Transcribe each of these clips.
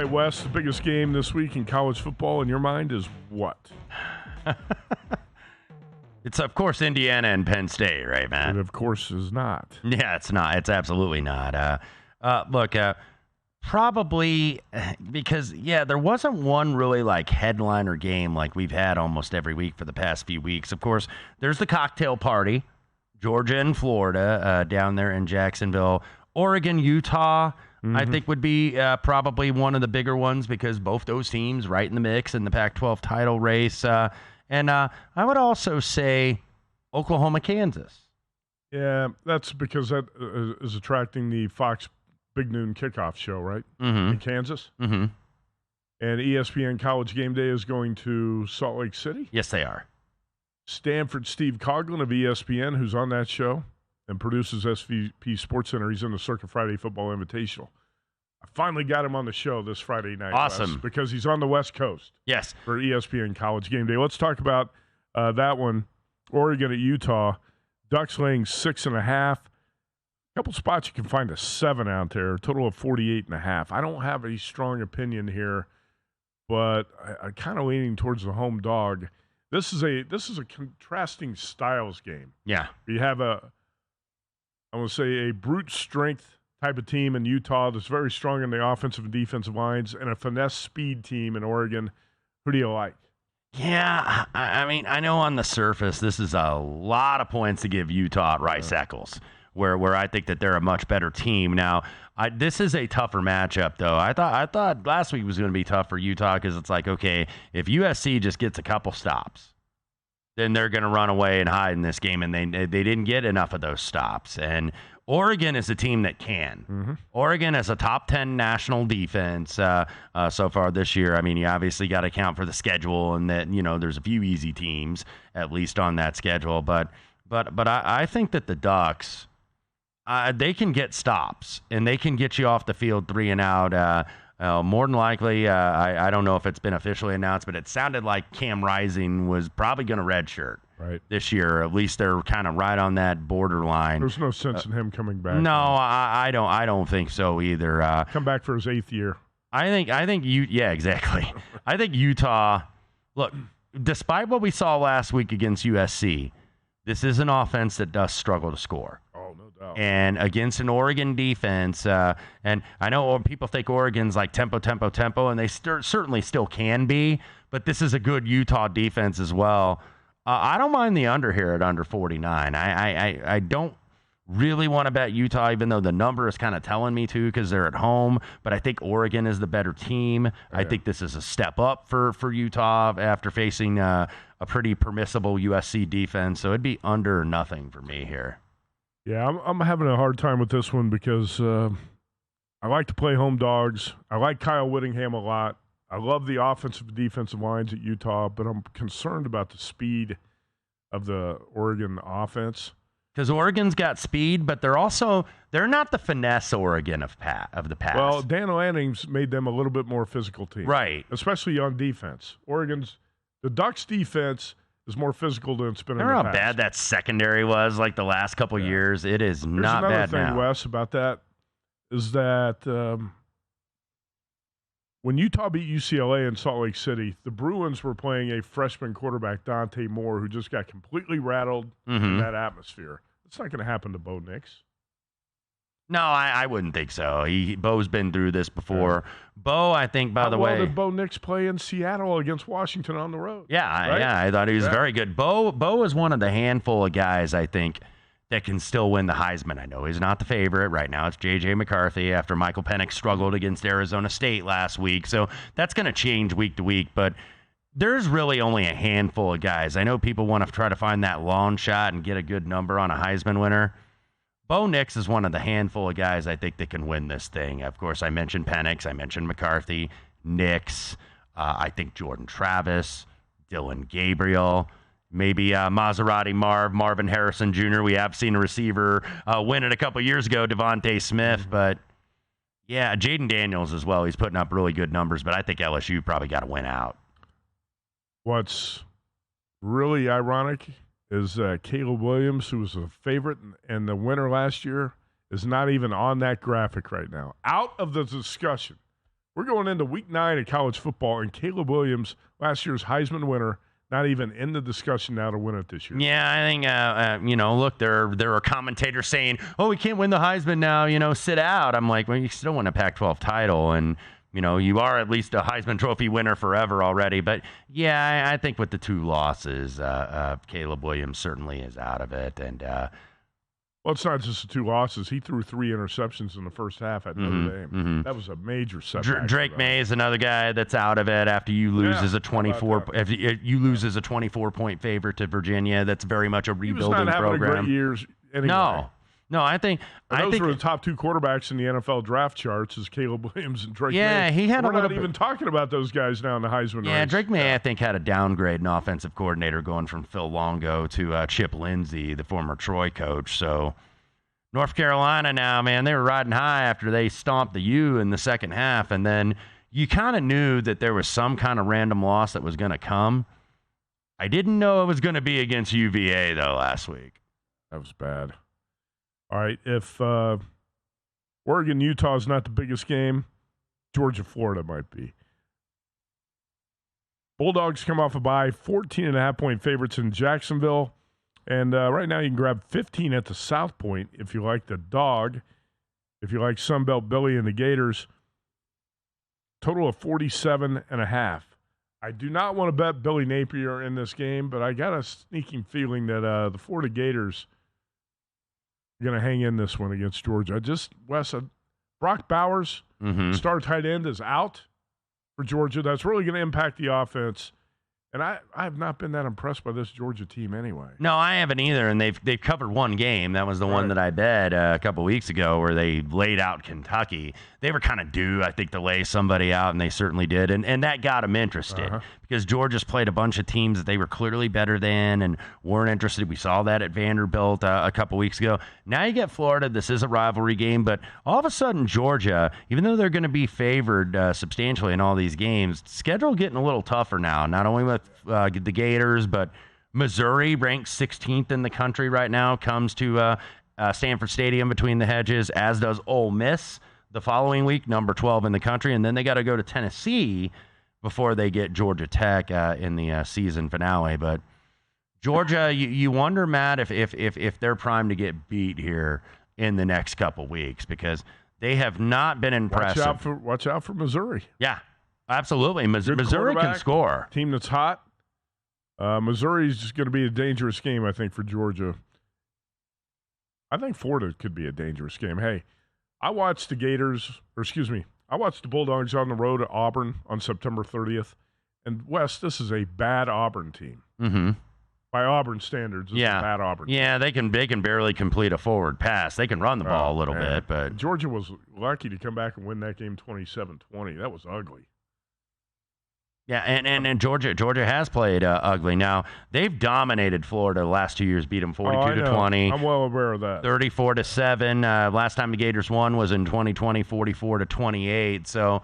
right, Wes, the biggest game this week in college football in your mind is what? It's, of course, Indiana and Penn State, right, Matt? It, of course, is not. Yeah, it's not. It's absolutely not. Look, probably because, there wasn't one really like headliner game like we've had almost every week for the past few weeks. Of course, there's the cocktail party, Georgia and Florida down there in Jacksonville. Oregon, Utah, I think would be probably one of the bigger ones because both those teams right in the mix in the Pac-12 title race. And I would also say Oklahoma, Kansas. Yeah, that's because that is attracting the Fox Big Noon Kickoff show, right? In Kansas. Mm-hmm. And ESPN College Game Day is going to Salt Lake City. Yes, they are. Stanford Steve Coughlin of ESPN, who's on that show and produces SVP Sports Center. He's in the Circa Friday Football Invitational. I finally got him on the show this Friday night. Awesome. Wes, because he's on the West Coast. Yes. For ESPN College Game Day. Let's talk about that one. Oregon at Utah. Ducks laying 6.5. A couple spots you can find a 7 out there. A total of 48.5. I don't have a strong opinion here, but I'm kind of leaning towards the home dog. This is a contrasting styles game. Yeah. You have a brute strength type of team in Utah that's very strong in the offensive and defensive lines, and a finesse speed team in Oregon. Who do you like? Yeah, I mean, I know on the surface this is a lot of points to give Utah at Rice-Eccles, where I think that they're a much better team. Now, this is a tougher matchup, though. I thought last week was going to be tough for Utah because it's like, okay, if USC just gets a couple stops, then they're going to run away and hide in this game, and they didn't get enough of those stops. And Oregon is a team that can. Mm-hmm. Oregon is a top 10 national defense so far this year. I mean, you obviously got to account for the schedule and that, there's a few easy teams, at least on that schedule. But I think that the Ducks, they can get stops, and they can get you off the field 3 and out. More than likely, I don't know if it's been officially announced, but it sounded like Cam Rising was probably going to redshirt this year. At least they're kind of right on that borderline. There's no sense in him coming back. No, I don't think so either. Come back for his 8th year. Yeah, exactly. I think Utah. Look, despite what we saw last week against USC, this is an offense that does struggle to score. And against an Oregon defense, and I know people think Oregon's like tempo, and they certainly still can be, but this is a good Utah defense as well. I don't mind the under here at under 49. I don't really want to bet Utah, even though the number is kind of telling me to because they're at home, but I think Oregon is the better team. I think this is a step up for Utah after facing a pretty permissible USC defense, so it'd be under nothing for me here. Yeah, I'm having a hard time with this one because I like to play home dogs. I like Kyle Whittingham a lot. I love the offensive and defensive lines at Utah, but I'm concerned about the speed of the Oregon offense. Because Oregon's got speed, but they're not the finesse Oregon of the past. Well, Dan Lanning's made them a little bit more physical team. Right. Especially on defense. The Ducks' defense is more physical than it's been in the past. Remember how bad that secondary was like the last couple years? It is not bad now. There's another thing, Wes, about that is that when Utah beat UCLA in Salt Lake City, the Bruins were playing a freshman quarterback, Dante Moore, who just got completely rattled in that atmosphere. It's not going to happen to Bo Nix. No, I wouldn't think so. Bo's been through this before. Yeah. Bo, I think, by the way. How well did Bo Nix play in Seattle against Washington on the road? Yeah, right? I thought he was very good. Bo is one of the handful of guys, I think, that can still win the Heisman. I know he's not the favorite. Right now it's J.J. McCarthy after Michael Penix struggled against Arizona State last week. So that's going to change week to week. But there's really only a handful of guys. I know people want to try to find that long shot and get a good number on a Heisman winner. Bo Nix is one of the handful of guys I think that can win this thing. Of course, I mentioned Penix. I mentioned McCarthy, Nix. I think Jordan Travis, Dylan Gabriel, maybe Maserati Marvin Harrison Jr. We have seen a receiver win it a couple years ago, Devontae Smith. But, yeah, Jaden Daniels as well. He's putting up really good numbers, but I think LSU probably got to win out. What's really ironic is Caleb Williams, who was a favorite and the winner last year, is not even on that graphic right now. Out of the discussion We're going into week 9 of college football, and Caleb Williams, last year's Heisman winner, not even in the discussion now to win it this year. Yeah, I think, look, there are commentators saying, oh, we can't win the Heisman now, sit out. I'm like, well, you still won a Pac-12 title, and, you are at least a Heisman Trophy winner forever already. But, yeah, I think with the 2 losses, Caleb Williams certainly is out of it. And well, it's not just the 2 losses. He threw 3 interceptions in the first half at Notre Dame. Mm-hmm. That was a major setback. Drake May is another guy that's out of it after you lose as a 24. If you lose as a 24-point favorite to Virginia, that's very much a rebuilding program. He was not having a great years anyway. No, I think those were the top 2 quarterbacks in the NFL draft charts, is Caleb Williams and Drake May. Yeah, he had We're a little not even talking about those guys now in the Heisman race. Yeah, Drake May, I think, had a downgrade in offensive coordinator going from Phil Longo to Chip Lindsey, the former Troy coach. So North Carolina now, man, they were riding high after they stomped the U in the second half, and then you kind of knew that there was some kind of random loss that was going to come. I didn't know it was going to be against UVA, though, last week. That was bad. All right, if Oregon-Utah is not the biggest game, Georgia-Florida might be. Bulldogs come off a bye, 14.5-point favorites in Jacksonville. And right now you can grab 15 at the South Point if you like the dog. If you like Sunbelt Billy and the Gators. Total of 47.5. I do not want to bet Billy Napier in this game, but I got a sneaking feeling that the Florida Gators are going to hang in this one against Georgia. Brock Bowers, star tight end, is out for Georgia. That's really going to impact the offense. And I have not been that impressed by this Georgia team anyway. No, I haven't either. And they've covered one game. That was the one that I bet a couple weeks ago where they laid out Kentucky. They were kind of due, I think, to lay somebody out, and they certainly did. And that got them interested because Georgia's played a bunch of teams that they were clearly better than and weren't interested. We saw that at Vanderbilt a couple weeks ago. Now you get Florida. This is a rivalry game. But all of a sudden, Georgia, even though they're going to be favored substantially in all these games, schedule getting a little tougher now, not only with the Gators, but Missouri, ranked 16th in the country right now, comes to Stanford Stadium between the hedges, as does Ole Miss the following week, number 12 in the country. And then they got to go to Tennessee before they get Georgia Tech in the season finale. But Georgia, you wonder, Matt, if they're primed to get beat here in the next couple weeks, because they have not been impressive. Watch out for Missouri. Yeah, absolutely. Missouri can score. Team that's hot. Missouri is just going to be a dangerous game, I think, for Georgia. I think Florida could be a dangerous game. Hey, I watched the Bulldogs on the road at Auburn on September 30th. And, Wes, this is a bad Auburn team. Mm-hmm. By Auburn standards, it's a bad Auburn team. Yeah, they can barely complete a forward pass. They can run the ball a little bit. But Georgia was lucky to come back and win that game 27-20. That was ugly. Yeah, and Georgia has played ugly. Now, they've dominated Florida the last 2 years, beat them 42-20. I'm well aware of that. 34-7. Last time the Gators won was in 2020, 44-28. So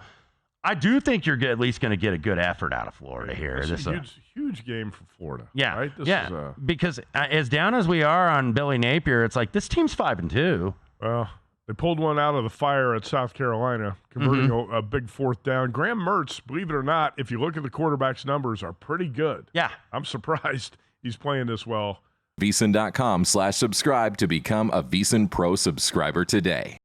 I do think you're at least going to get a good effort out of Florida here. This is a huge game for Florida. Yeah, right? Because as down as we are on Billy Napier, it's like this team's 5-2. Well, they pulled one out of the fire at South Carolina, converting a big fourth down. Graham Mertz, believe it or not, if you look at the quarterback's numbers, are pretty good. Yeah. I'm surprised he's playing this well. VSiN.com/subscribe to become a VSiN Pro subscriber today.